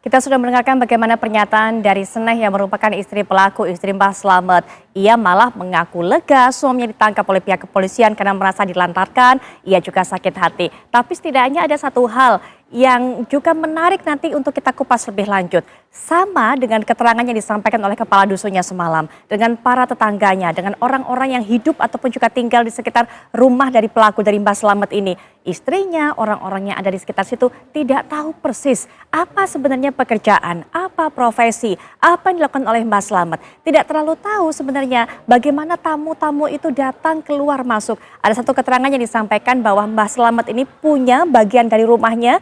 Kita sudah mendengarkan bagaimana pernyataan dari Seneh yang merupakan istri pelaku, istri Mbah Slamet. Ia malah mengaku lega suaminya ditangkap oleh pihak kepolisian karena merasa dilantarkan, ia juga sakit hati. Tapi setidaknya ada satu hal yang juga menarik nanti untuk kita kupas lebih lanjut. Sama dengan keterangan yang disampaikan oleh kepala dusunnya semalam, dengan para tetangganya, dengan orang-orang yang hidup ataupun juga tinggal di sekitar rumah dari pelaku dari Mbah Slamet ini. Istrinya, orang-orang yang ada di sekitar situ tidak tahu persis apa sebenarnya pekerjaan, apa profesi, apa yang dilakukan oleh Mbah Slamet. Tidak terlalu tahu sebenarnya bagaimana tamu-tamu itu datang keluar masuk. Ada satu keterangan yang disampaikan bahwa Mbah Slamet ini punya bagian dari rumahnya,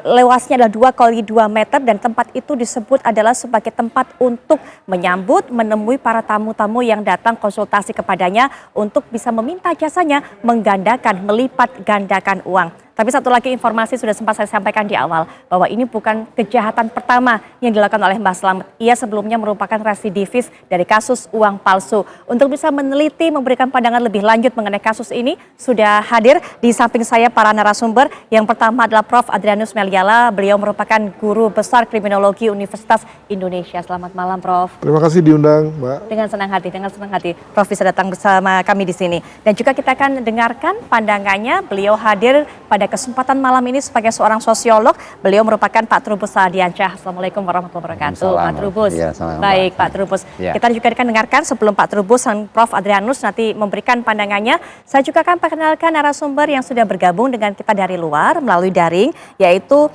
luasnya adalah 2 x 2 meter dan tempat itu disebut adalah sebagai tempat untuk menyambut, menemui para tamu-tamu yang datang konsultasi kepadanya untuk bisa meminta jasanya menggandakan, melipat gandakan uang. Tapi satu lagi informasi sudah sempat saya sampaikan di awal bahwa ini bukan kejahatan pertama yang dilakukan oleh Mbah Slamet. Ia sebelumnya merupakan residivis dari kasus uang palsu. Untuk bisa meneliti, memberikan pandangan lebih lanjut mengenai kasus ini, sudah hadir di samping saya para narasumber. Yang pertama adalah Prof. Adrianus Meliala. Beliau merupakan guru besar kriminologi Universitas Indonesia. Selamat malam, Prof. Terima kasih diundang, Mbak. Dengan senang hati Prof bisa datang bersama kami di sini. Dan juga kita akan dengarkan pandangannya. Beliau hadir pada kesempatan malam ini sebagai seorang sosiolog. Beliau merupakan Pak Trubus Sadiansyah. Assalamualaikum warahmatullahi wabarakatuh. Pak Trubus. Ya, baik, Pak Trubus. Ya. Kita juga akan dengarkan sebelum Pak Trubus dan Prof Adrianus nanti memberikan pandangannya. Saya juga akan perkenalkan narasumber yang sudah bergabung dengan kita dari luar melalui daring, yaitu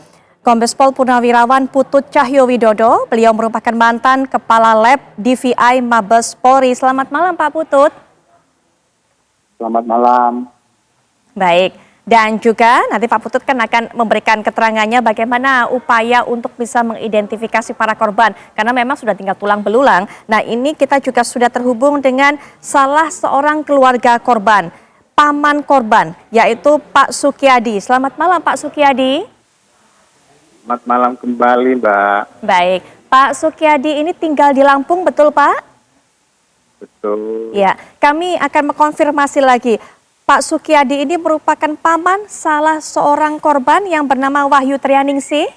Kombes Pol Purnawirawan Putut Cahyowidodo. Beliau merupakan mantan Kepala Lab DVI Mabes Polri. Selamat malam, Pak Putut. Selamat malam. Baik. Dan juga nanti Pak Putut kan akan memberikan keterangannya bagaimana upaya untuk bisa mengidentifikasi para korban. Karena memang sudah tinggal tulang belulang. Nah, ini kita juga sudah terhubung dengan salah seorang keluarga korban, paman korban, yaitu Pak Sukiyadi. Selamat malam, Pak Sukiyadi. Selamat malam kembali, Mbak. Baik, Pak Sukiyadi ini tinggal di Lampung, betul Pak? Betul. Ya, kami akan mengkonfirmasi lagi. Pak Sukiyadi ini merupakan paman salah seorang korban yang bernama Wahyu Trianingsih?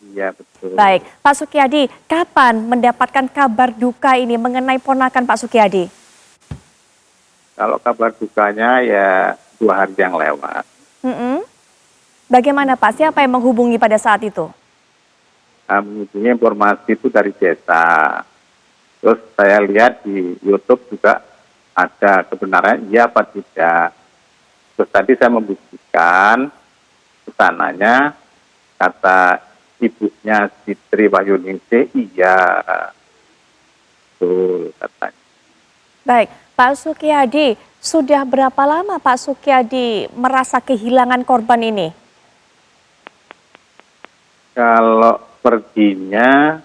Iya, betul. Baik, Pak Sukiyadi, kapan mendapatkan kabar duka ini mengenai ponakan Pak Sukiyadi? Kalau kabar dukanya ya 2 hari yang lewat. Bagaimana Pak, siapa yang menghubungi pada saat itu? Menghubungi informasi itu dari desa. Terus saya lihat di YouTube juga ada kebenaran iya apa tidak. Terus tadi saya membuktikan kesananya, kata ibunya Sitri Wahyuningsih, iya. Betul katanya. Baik, Pak Sukiyadi, sudah berapa lama Pak Sukiyadi merasa kehilangan korban ini? Kalau perginya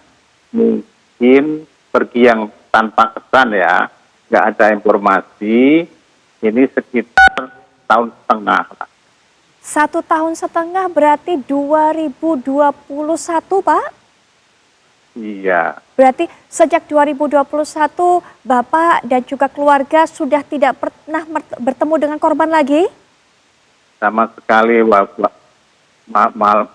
mungkin pergi yang tanpa kesan ya, nggak ada informasi, ini sekitar tahun setengah lah. 1,5 tahun berarti 2021 Pak? Iya, Berarti sejak 2021 Bapak dan juga keluarga sudah tidak pernah bertemu dengan korban lagi? sama sekali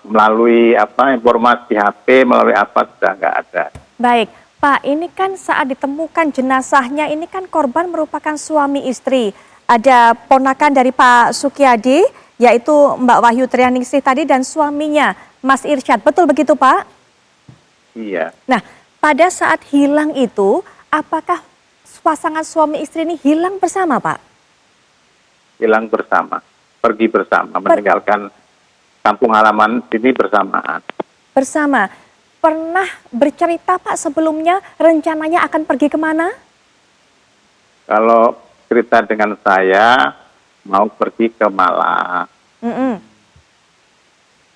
melalui informasi HP, melalui apa sudah nggak ada. Baik, Pak, ini kan saat ditemukan jenazahnya, ini kan korban merupakan suami istri. Ada ponakan dari Pak Sukiyadi, yaitu Mbak Wahyu Trianingsih tadi dan suaminya, Mas Irsyad. Betul begitu, Pak? Iya, Nah, pada saat hilang itu, apakah pasangan suami istri ini hilang bersama, Pak? hilang bersama, pergi bersama, meninggalkan kampung halaman sini bersamaan. Bersama. Pernah bercerita, Pak, sebelumnya rencananya akan pergi kemana? Kalau cerita dengan saya, mau pergi ke Malang.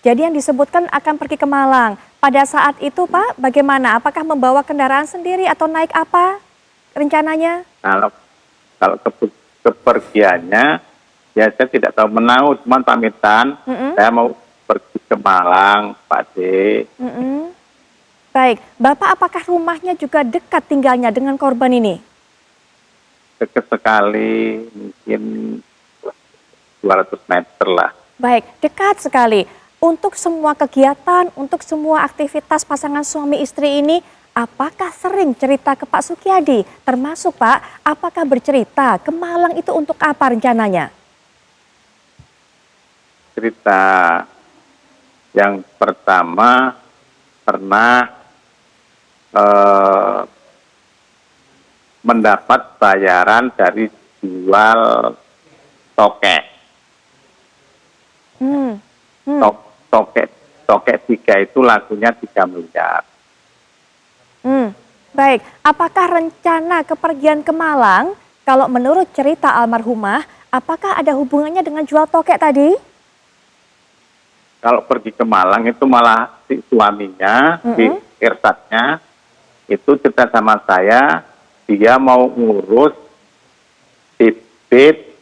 Jadi yang disebutkan akan pergi ke Malang. Pada saat itu, Pak, bagaimana? Apakah membawa kendaraan sendiri atau naik apa rencananya? Kalau kepergiannya, ya saya tidak tahu menau, cuma pamitan. Saya mau pergi ke Malang, Pak D. Baik, Bapak apakah rumahnya juga dekat tinggalnya dengan korban ini? Dekat sekali, mungkin 200 meter lah. Baik, dekat sekali. untuk semua kegiatan, untuk semua aktivitas pasangan suami istri ini, apakah sering cerita ke Pak Sukiyadi? Termasuk Pak, apakah bercerita ke Malang itu untuk apa rencananya? Cerita yang pertama pernah mendapat bayaran dari jual tokek. Tokek 3 itu lagunya 3 miliar. Baik, apakah rencana kepergian ke Malang, kalau menurut cerita almarhumah, apakah ada hubungannya dengan jual tokek tadi? Kalau pergi ke Malang itu malah si suaminya, si Irsatnya, itu cerita sama saya, dia mau ngurus bibit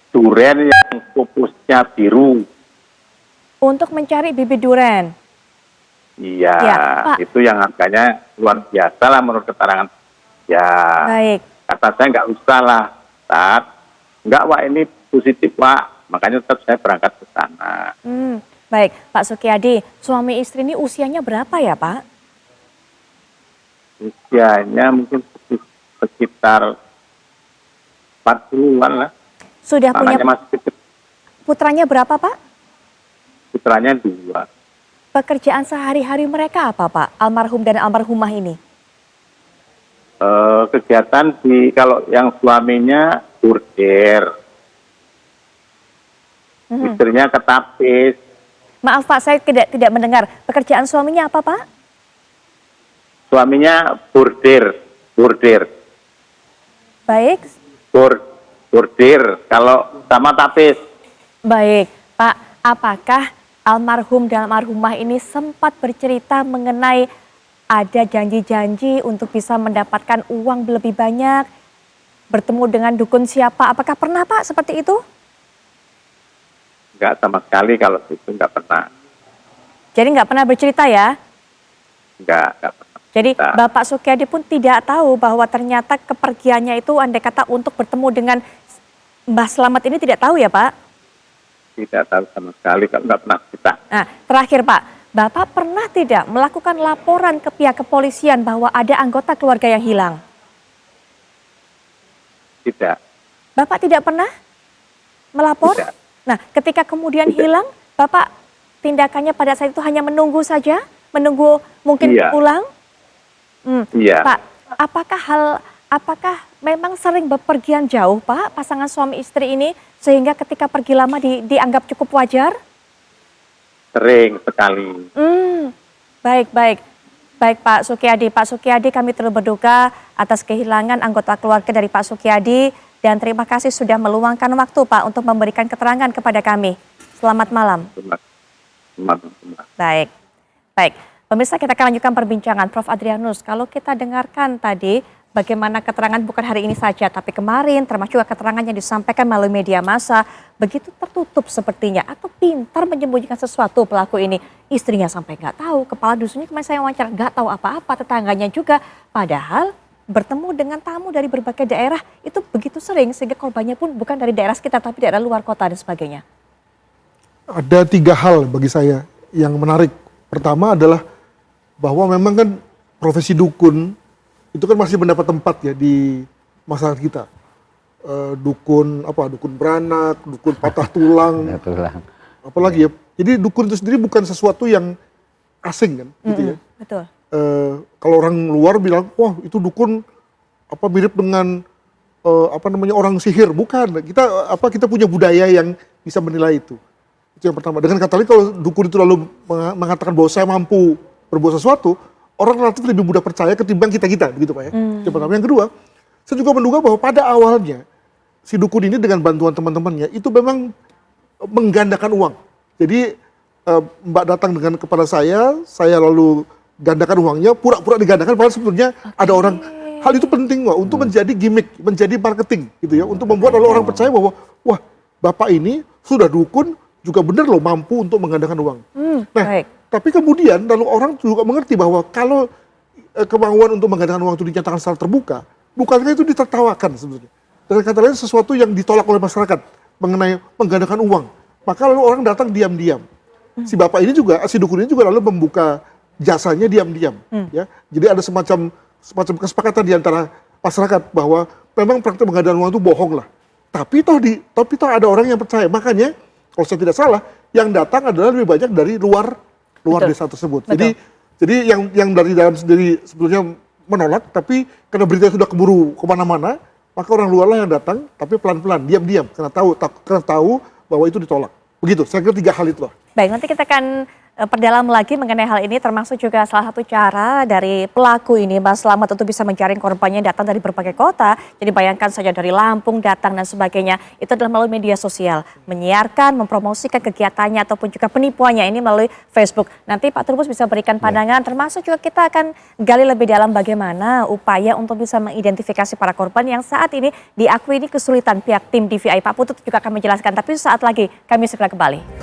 duren yang pupusnya biru. Untuk mencari bibit duren. Iya, Ya, Pak. itu yang harganya luar biasa lah menurut keterangan. Ya, Baik. kata saya nggak usah lah, Tat. Nggak, Wak, ini positif, Wak. Makanya tetap saya berangkat ke sana. Baik, Pak Sukiyadi, suami istri ini usianya berapa ya Pak? Usianya mungkin sekitar 40-an lah. Sudah punya Anaknya masih kecil, putranya berapa Pak? putranya 2. Pekerjaan sehari-hari mereka apa Pak? Almarhum dan almarhumah ini? Kegiatan kalau yang suaminya bordir, istrinya ketapis. Maaf Pak, saya tidak mendengar. Pekerjaan suaminya apa Pak? Suaminya bordir. Baik, Bordir, kalau sama tapis. baik. Pak, apakah almarhum dan almarhumah ini sempat bercerita mengenai ada janji-janji untuk bisa mendapatkan uang lebih banyak, bertemu dengan dukun siapa? Apakah pernah Pak seperti itu? Enggak sama sekali, kalau itu enggak pernah. Jadi nggak pernah bercerita ya? Enggak pernah. Jadi Nah. Bapak Sukiyadi pun tidak tahu bahwa ternyata kepergiannya itu andai kata untuk bertemu dengan Mbah Slamet ini tidak tahu ya Pak? Tidak tahu sama sekali, kalau enggak pernah kita. Nah terakhir Pak, Bapak pernah tidak melakukan laporan ke pihak kepolisian bahwa ada anggota keluarga yang hilang? Tidak. Bapak tidak pernah melapor? Tidak. Nah ketika kemudian Tidak. hilang, Bapak tindakannya pada saat itu hanya menunggu saja? Menunggu mungkin Iya. pulang? Iya. Pak, apakah memang sering bepergian jauh Pak pasangan suami istri ini sehingga ketika pergi lama dianggap cukup wajar? Sering sekali. Baik Pak Sukiyadi. Pak Sukiyadi, kami turut berduka atas kehilangan anggota keluarga dari Pak Sukiyadi dan terima kasih sudah meluangkan waktu Pak untuk memberikan keterangan kepada kami. Selamat malam. Selamat. Baik. Pemirsa, kita akan lanjutkan perbincangan. Prof. Adrianus, kalau kita dengarkan tadi bagaimana keterangan bukan hari ini saja, tapi kemarin termasuk juga keterangan yang disampaikan melalui media massa, begitu tertutup sepertinya atau pintar menyembunyikan sesuatu pelaku ini. Istrinya sampai nggak tahu, kepala dusunnya kemarin saya wawancara nggak tahu apa-apa, tetangganya juga. Padahal bertemu dengan tamu dari berbagai daerah itu begitu sering sehingga korbannya pun bukan dari daerah sekitar tapi daerah luar kota dan sebagainya. Ada 3 hal bagi saya yang menarik. Pertama adalah bahwa memang kan profesi dukun itu kan masih mendapat tempat ya di masyarakat kita. Dukun beranak, dukun patah tulang, apalagi ya. Jadi dukun itu sendiri bukan sesuatu yang asing kan, gitu ya. Betul. Kalau orang luar bilang, wah itu dukun mirip dengan orang sihir, bukan. Kita punya budaya yang bisa menilai itu. Itu yang pertama. Dengan kata lain, kalau dukun itu lalu mengatakan bahwa saya mampu berbuat sesuatu, orang relatif lebih mudah percaya ketimbang kita begitu Pak ya. Yang pertama. Yang kedua, saya juga menduga bahwa pada awalnya si dukun ini dengan bantuan teman-temannya itu memang menggandakan uang. Jadi Mbak datang dengan kepada saya lalu gandakan uangnya, pura-pura digandakan, padahal sebetulnya ada orang. Hal itu penting Wak, untuk menjadi gimmick, menjadi marketing gitu ya, untuk membuat lalu orang percaya bahwa wah Bapak ini sudah dukun, juga benar loh mampu untuk menggandakan uang. Baik. Tapi kemudian lalu orang juga mengerti bahwa kalau kemauan untuk menggandakan uang itu dinyatakan secara terbuka, bukankah itu ditertawakan sebetulnya. Dan kata lain sesuatu yang ditolak oleh masyarakat mengenai menggandakan uang. Maka lalu orang datang diam-diam. Si bapak ini juga, si dukun ini juga lalu membuka jasanya diam-diam, ya. Jadi ada semacam kesepakatan di antara masyarakat bahwa memang praktek penggandaan uang itu bohong lah. Tapi toh ada orang yang percaya. Makanya kalau saya tidak salah, yang datang adalah lebih banyak dari luar Betul. desa tersebut. Betul. Jadi yang dari dalam sendiri sebetulnya menolak, tapi karena berita sudah keburu kemana-mana, maka orang luar lah yang datang, tapi pelan-pelan, diam-diam, karena tahu bahwa itu ditolak. Begitu, saya kira 3 hal itu lah. Baik, nanti kita akan perdalam lagi mengenai hal ini, termasuk juga salah satu cara dari pelaku ini, Mas Slamet, untuk bisa mencari korbannya datang dari berbagai kota. Jadi bayangkan saja dari Lampung datang dan sebagainya, itu adalah melalui media sosial, menyiarkan, mempromosikan kegiatannya ataupun juga penipuannya ini melalui Facebook. Nanti Pak Trubus bisa berikan pandangan, termasuk juga kita akan gali lebih dalam bagaimana upaya untuk bisa mengidentifikasi para korban yang saat ini diakui ini kesulitan pihak tim DVI. Pak Putut juga akan menjelaskan, tapi saat lagi kami segera kembali.